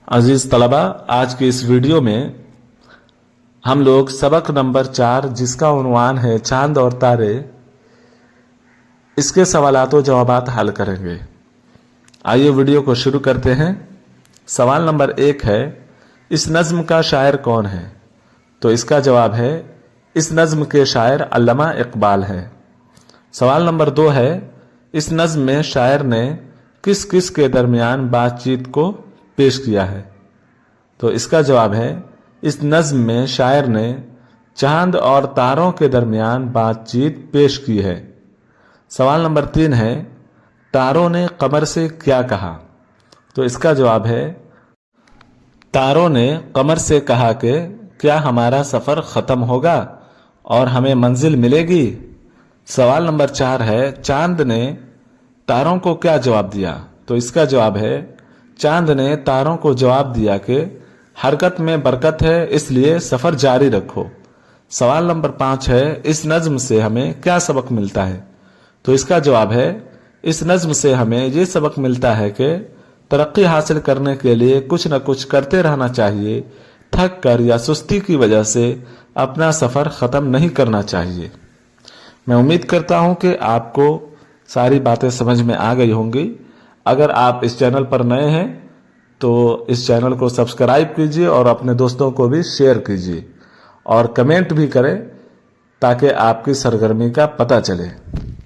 अजीज तलबा, आज की इस वीडियो में हम लोग सबक नंबर 4 जिसका उन्वान है चांद और तारे, इसके सवालात और जवाबात हल करेंगे। आइए वीडियो को शुरू करते हैं। सवाल नंबर 1 है, इस नज्म का शायर कौन है? तो इसका जवाब है, इस नज्म के शायर अल्लामा इकबाल हैं। सवाल नंबर 2 है, इस नज्म में शायर ने किस किस के दरमियान बातचीत को पेश किया है? तो इसका जवाब है, इस नज्म में शायर ने चांद और तारों के दरमियान बातचीत पेश की है। सवाल नंबर 3 है, तारों ने कमर से क्या कहा? तो इसका जवाब है, तारों ने कमर से कहा कि क्या हमारा सफ़र ख़त्म होगा और हमें मंजिल मिलेगी? सवाल नंबर 4 है, चांद ने तारों को क्या जवाब दिया? तो इसका जवाब है, चांद ने तारों को जवाब दिया कि हरकत में बरकत है, इसलिए सफ़र जारी रखो। सवाल नंबर 5 है, इस नज्म से हमें क्या सबक मिलता है? तो इसका जवाब है, इस नज्म से हमें ये सबक मिलता है कि तरक्की हासिल करने के लिए कुछ न कुछ करते रहना चाहिए। थक कर या सुस्ती की वजह से अपना सफ़र ख़त्म नहीं करना चाहिए। मैं उम्मीद करता हूँ कि आपको सारी बातें समझ में आ गई होंगी। अगर आप इस चैनल पर नए हैं तो इस चैनल को सब्सक्राइब कीजिए और अपने दोस्तों को भी शेयर कीजिए और कमेंट भी करें ताकि आपकी सरगर्मी का पता चले।